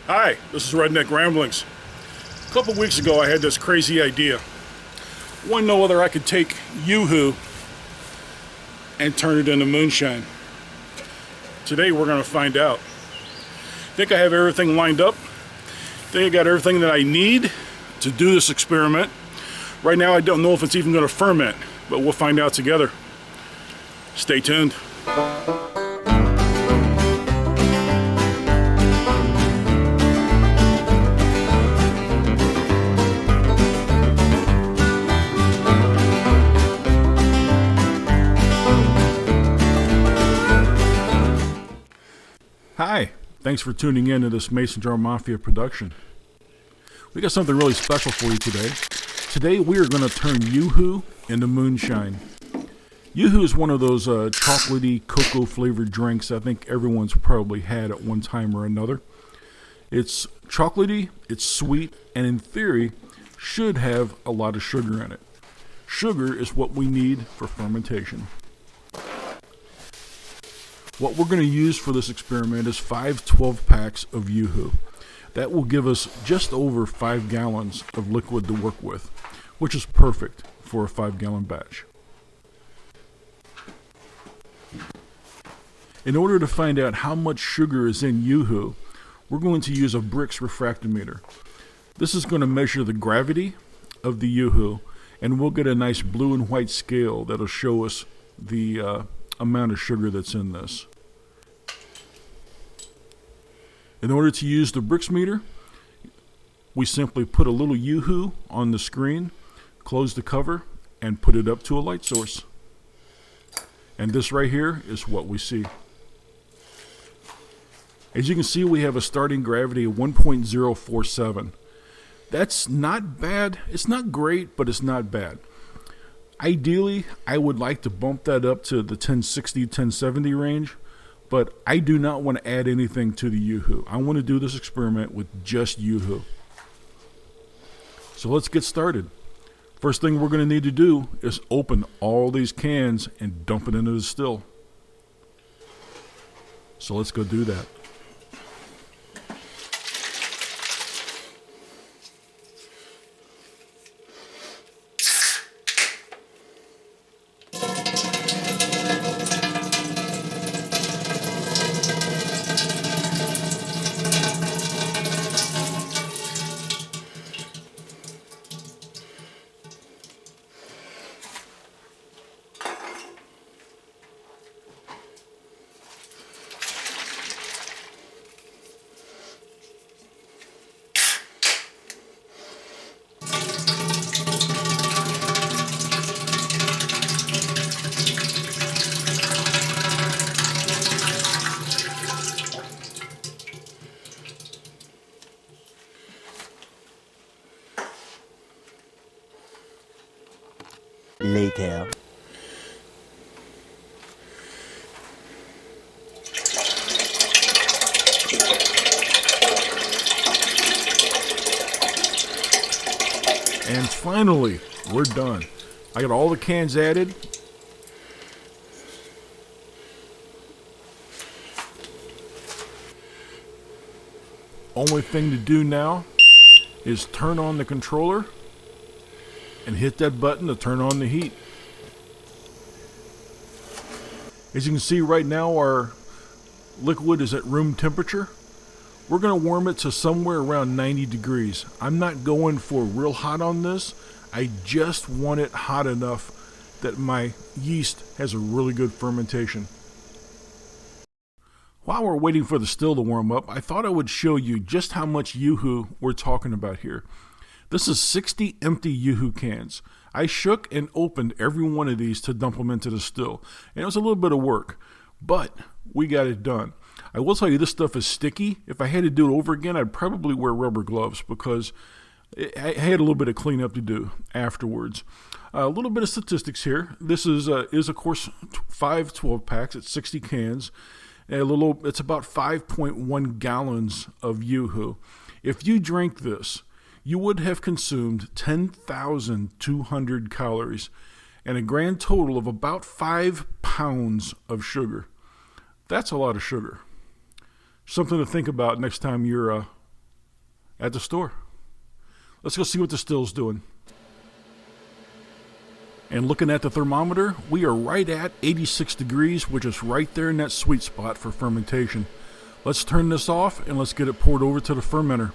Hi, this is Redneck Ramblings. A couple weeks ago I had this crazy idea. Want to know whether I could take Yoo-hoo and turn it into moonshine. Today we're going to find out. Think I have everything lined up. Think I got everything that I need to do this experiment. Right now I don't know if it's even going to ferment, but we'll find out together. Stay tuned. Hi, thanks for tuning in to this Mason Jar Mafia production. We got something really special for you today. Today we are going to turn Yoo-hoo into moonshine. Yoo-hoo is one of those chocolatey, cocoa-flavored drinks I think everyone's probably had at one time or another. It's chocolatey, it's sweet, and in theory, should have a lot of sugar in it. Sugar is what we need for fermentation. What we're going to use for this experiment is 5 12-packs of Yoo-hoo. That will give us just over 5 gallons of liquid to work with, which is perfect for a 5-gallon batch. In order to find out how much sugar is in Yoo-hoo, we're going to use a Brix refractometer. This is going to measure the gravity of the Yoo-hoo, and we'll get a nice blue and white scale that'll show us the amount of sugar that's in this. In order to use the Brix meter, we simply put a little Yoo-hoo on the screen, close the cover, and put it up to a light source. And this right here is what we see. As you can see, we have a starting gravity of 1.047. That's not bad. It's not great, but it's not bad. Ideally, I would like to bump that up to the 1060, 1070 range, but I do not want to add anything to the Yoo-hoo. I want to do this experiment with just Yoo-hoo. So let's get started. First thing we're going to need to do is open all these cans and dump it into the still. So let's go do that. Later. And finally, we're done. I got all the cans added. Only thing to do now is turn on the controller and hit that button to turn on the heat. As you can see right now, our liquid is at room temperature. We're going to warm it to somewhere around 90 degrees. I'm not going for real hot on this. I just want it hot enough that my yeast has a really good fermentation. While we're waiting for the still to warm up, I thought I would show you just how much Yoo-hoo we're talking about here. This is 60 empty Yoo-hoo cans. I shook and opened every one of these to dump them into the still. And it was a little bit of work, but we got it done. I will tell you, this stuff is sticky. If I had to do it over again, I'd probably wear rubber gloves because I had a little bit of cleanup to do afterwards. A little bit of statistics here. This is of course 5 12-packs. It's 60 cans. It's about 5.1 gallons of Yoo-hoo. If you drink this, you would have consumed 10,200 calories and a grand total of about 5 pounds of sugar. That's a lot of sugar. Something to think about next time you're at the store. Let's go see what Distill's doing. And looking at the thermometer, we are right at 86 degrees, which is right there in that sweet spot for fermentation. Let's turn this off and let's get it poured over to the fermenter.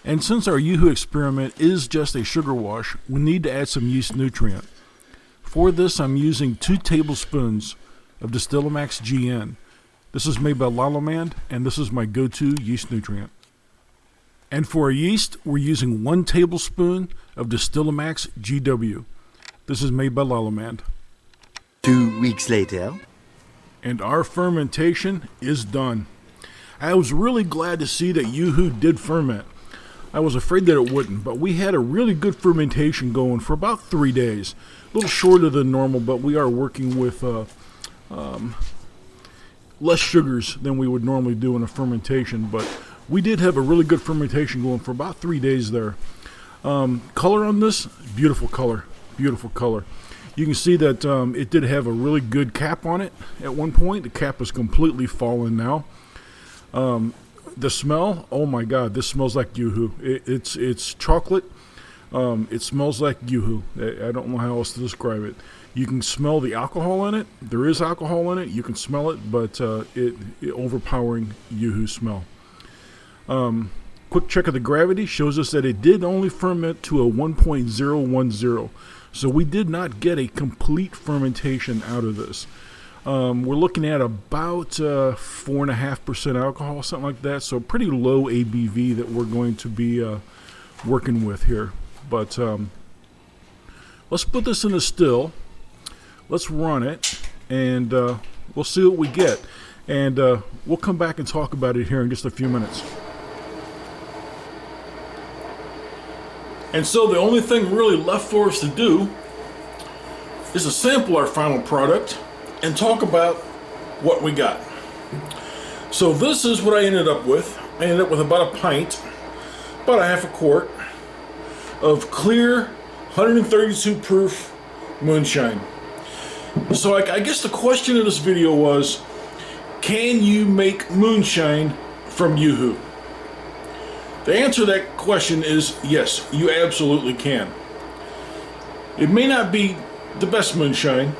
And since our Yoo-hoo experiment is just a sugar wash, we need to add some yeast nutrient. For this, I'm using 2 tablespoons of Distilling GN. This is made by Lalomand, and this is my go-to yeast nutrient. And for our yeast, we're using 1 tablespoon of Distilling GW. This is made by Lalomand. 2 weeks later. And our fermentation is done. I was really glad to see that Yoo-hoo did ferment. I was afraid that it wouldn't, but we had a really good fermentation going for about 3 days. A little shorter than normal, but we are working with less sugars than we would normally do in a fermentation. But we did have a really good fermentation going for about 3 days there. Color on this, beautiful color, beautiful color. You can see that it did have a really good cap on it at one point. The cap is completely fallen now. The smell, oh my God, this smells like Yoo-hoo. It's chocolate. It smells like Yoo-hoo. I don't know how else to describe it. You can smell the alcohol in it. There is alcohol in it. You can smell it, but it overpowering Yoo-hoo smell. Quick check of the gravity shows us that it did only ferment to a 1.010. So we did not get a complete fermentation out of this. We're looking at about 4.5% alcohol, something like that. So pretty low ABV that we're going to be working with here. But let's put this in a still. Let's run it, and we'll see what we get. And we'll come back and talk about it here in just a few minutes. And so the only thing really left for us to do is to sample our final product and talk about what we got. So this is what I ended up with. I ended up with about a pint, about a half a quart of clear 132 proof moonshine. So I guess the question of this video was, can you make moonshine from Yoo-hoo? The answer to that question is yes, you absolutely can. It may not be the best moonshine,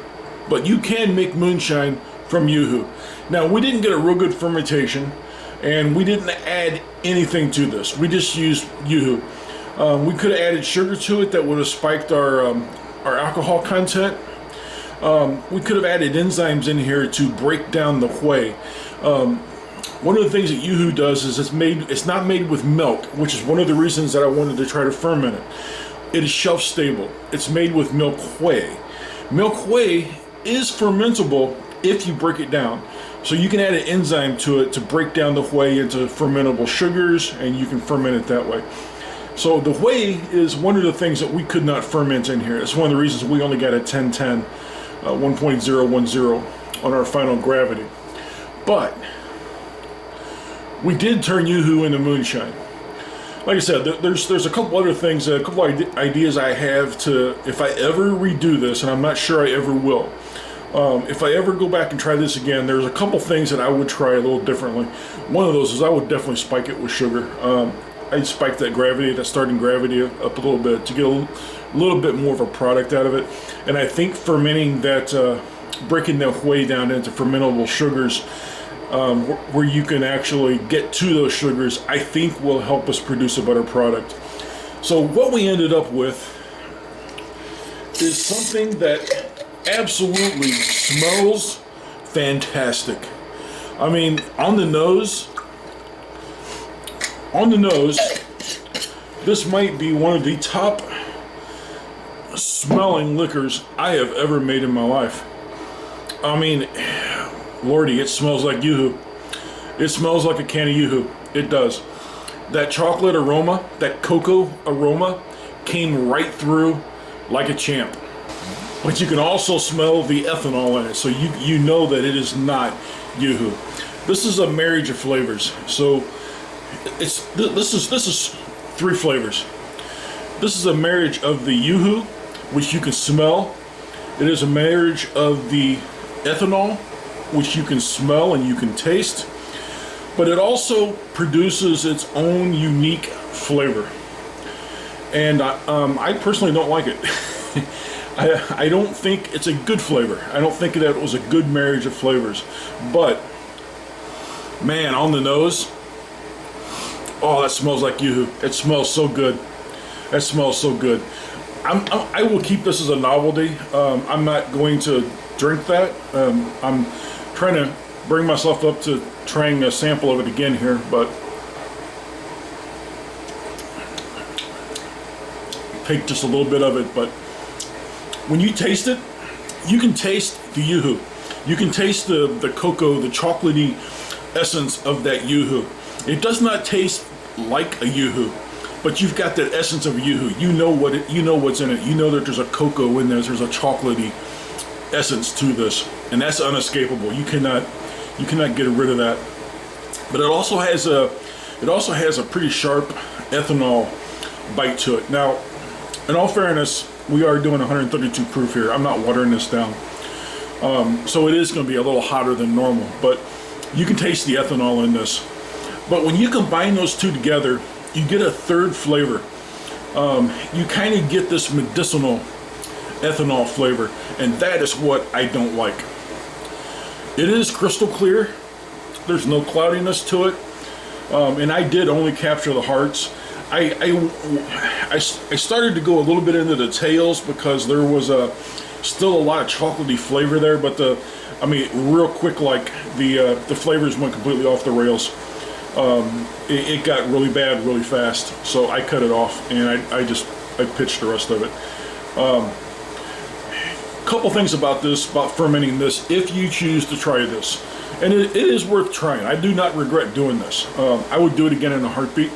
but you can make moonshine from Yoo-hoo. Now, we didn't get a real good fermentation, and we didn't add anything to this. We just used Yoo-hoo. We could have added sugar to it that would have spiked our alcohol content. We could have added enzymes in here to break down the whey. One of the things that Yoo-hoo does is it's not made with milk, which is one of the reasons that I wanted to try to ferment it. It is shelf stable. It's made with milk whey. Milk whey is fermentable if you break it down. So you can add an enzyme to it to break down the whey into fermentable sugars, and you can ferment it that way. So the whey is one of the things that we could not ferment in here. It's one of the reasons we only got a 1010, 1.010 on our final gravity. But we did turn Yoo-hoo into moonshine. Like I said, there's a couple other things, a couple ideas I have to, if I ever redo this, and I'm not sure I ever will. If I ever go back and try this again, there's a couple things that I would try a little differently. One of those is I would definitely spike it with sugar. I'd spike that gravity, that starting gravity up a little bit to get a little bit more of a product out of it. And I think fermenting that, breaking that whey down into fermentable sugars, where you can actually get to those sugars, I think will help us produce a better product. So what we ended up with is something that absolutely smells fantastic. I mean, on the nose, this might be one of the top smelling liquors I have ever made in my life. I mean, Lordy, it smells like Yoo-hoo. It smells like a can of Yoo-hoo. It does. That chocolate aroma, that cocoa aroma came right through like a champ. but you can also smell the ethanol in it, so you know that it is not Yoo-hoo. This is a marriage of flavors. So this is 3 flavors. This is a marriage of the Yoo-hoo, which you can smell. It is a marriage of the ethanol, which you can smell and you can taste. But it also produces its own unique flavor. And I personally don't like it. I don't think it's a good flavor. I don't think that it was a good marriage of flavors. But, man, on the nose, oh, that smells like Yoo-hoo. It smells so good. That smells so good. I will keep this as a novelty. I'm not going to drink that. I'm trying to bring myself up to trying a sample of it again here, but take just a little bit of it. But when you taste it, you can taste the Yoo-hoo. You can taste the cocoa, the chocolatey essence of that Yoo-hoo. It does not taste like a Yoo-hoo, but you've got that essence of Yoo-hoo. You know what's in it. You know that there's a cocoa in there. There's a chocolatey essence to this, and that's unescapable. You cannot get rid of that. But it also has a pretty sharp ethanol bite to it. Now, in all fairness, we are doing 132 proof here. I'm not watering this down, so it is going to be a little hotter than normal. But you can taste the ethanol in this. But when you combine those two together, you get a third flavor. You kind of get this medicinal ethanol flavor, and that is what I don't like. It is crystal clear. There's no cloudiness to it, and I did only capture the hearts. I started to go a little bit into the tails because there was still a lot of chocolatey flavor there, but real quick, like the flavors went completely off the rails. It got really bad really fast, so I cut it off and I pitched the rest of it. Couple things about fermenting this, if you choose to try this, and it is worth trying. I do not regret doing this. I would do it again in a heartbeat,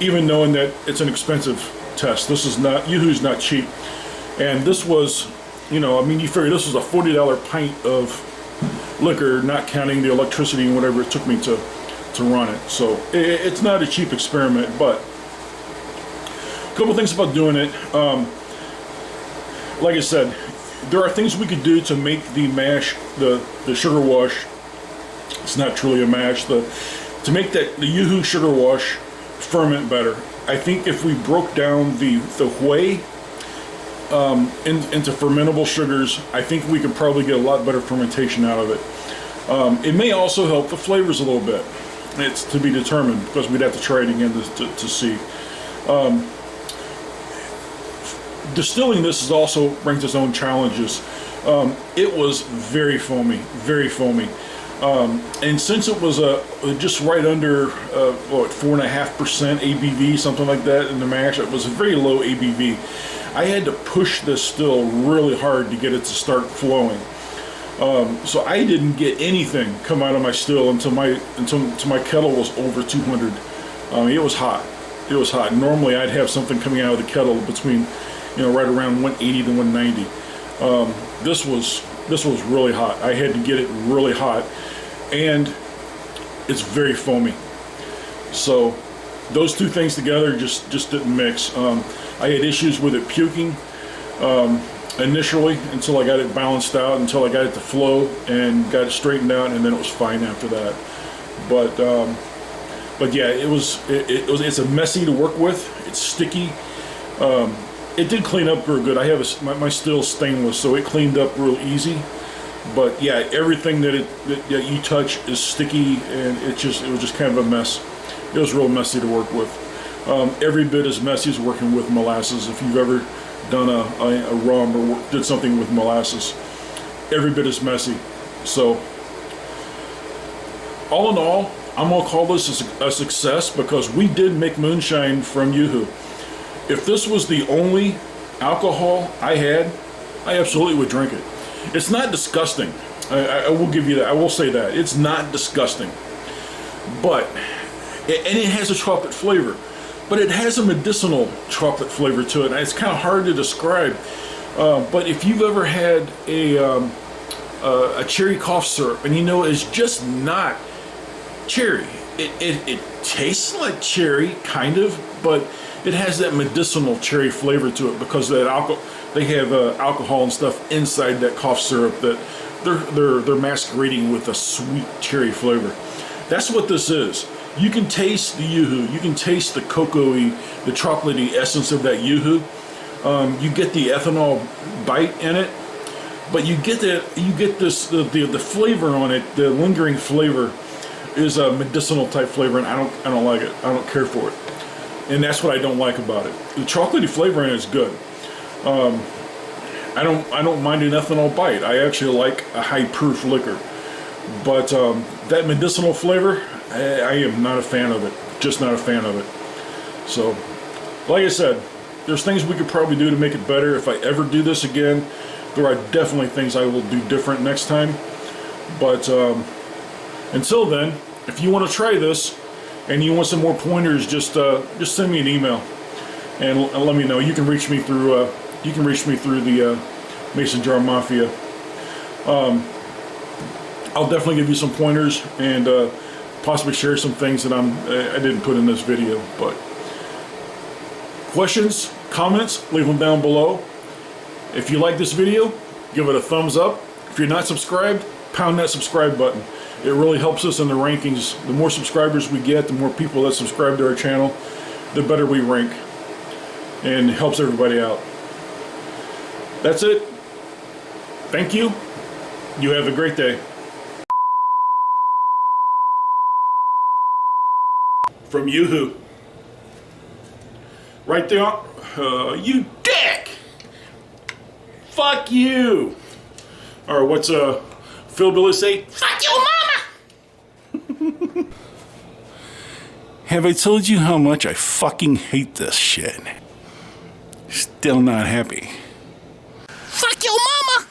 even knowing that it's an expensive test. This is not, Yoo-hoo's not cheap, and this was, you figure this was a $40 pint of liquor, not counting the electricity and whatever it took me to run it. So it's not a cheap experiment. But a couple things about doing it. Like I said, there are things we could do to make the mash, the sugar wash, it's not truly a mash, to make the Yoo-hoo sugar wash ferment better. I think if we broke down the whey into fermentable sugars, I think we could probably get a lot better fermentation out of it. It may also help the flavors a little bit. It's to be determined, because we'd have to try it again to see. Distilling this also brings its own challenges. It was very foamy, very foamy. And since it was just right under 4.5% ABV, something like that in the mash, it was a very low ABV. I had to push this still really hard to get it to start flowing. So I didn't get anything come out of my still until my kettle was over 200. It was hot. It was hot. Normally I'd have something coming out of the kettle between, right around 180 to 190. This was really hot. I had to get it really hot, and it's very foamy. So those two things together just didn't mix. I had issues with it puking initially until I got it balanced out, until I got it to flow and got it straightened out, and then it was fine after that. But yeah, it's a messy to work with. It's sticky. It did clean up real good. I have my still's stainless, so it cleaned up real easy. But yeah, everything that you touch is sticky, and it was just kind of a mess. It was real messy to work with. Every bit as messy as working with molasses. If you've ever done a rum or did something with molasses, every bit as messy. So all in all, I'm gonna call this a success, because we did make moonshine from Yoo-hoo. If this was the only alcohol I had, I absolutely would drink it. It's not disgusting. I will give you that. I will say that. It's not disgusting. And it has a chocolate flavor. But it has a medicinal chocolate flavor to it. And it's kind of hard to describe. But if you've ever had a cherry cough syrup, and you know it's just not cherry. It tastes like cherry, kind of, but it has that medicinal cherry flavor to it because that they have alcohol and stuff inside that cough syrup that they're masquerading with a sweet cherry flavor. That's what this is. You can taste the Yoo-hoo. You can taste the cocoa-y, the chocolatey essence of that Yoo-hoo. You get the ethanol bite in it, but you get this the flavor on it. The lingering flavor is a medicinal type flavor, and I don't like it. I don't care for it, and that's what I don't like about it. The chocolatey flavor in it is good. I don't mind an ethanol bite. I actually like a high proof liquor, but that medicinal flavor, I am not a fan of it. Just not a fan of it. So, like I said, there's things we could probably do to make it better. If I ever do this again, there are definitely things I will do different next time. But until then, if you want to try this and you want some more pointers, just send me an email and let me know. You can reach me through the Mason Jar Mafia. I'll definitely give you some pointers and possibly share some things that I didn't put in this video. But questions, comments, leave them down below. If you like this video, give it a thumbs up. If you're not subscribed, pound that subscribe button. It really helps us in the rankings. The more subscribers we get, the more people that subscribe to our channel, the better we rank, and it helps everybody out. That's it. Thank you. You have a great day. From Yoo-hoo. Right there. You dick! Fuck you! Or what's Phil Billy say? Fuck you, mama! Have I told you how much I fucking hate this shit? Still not happy. Fuck you, mama!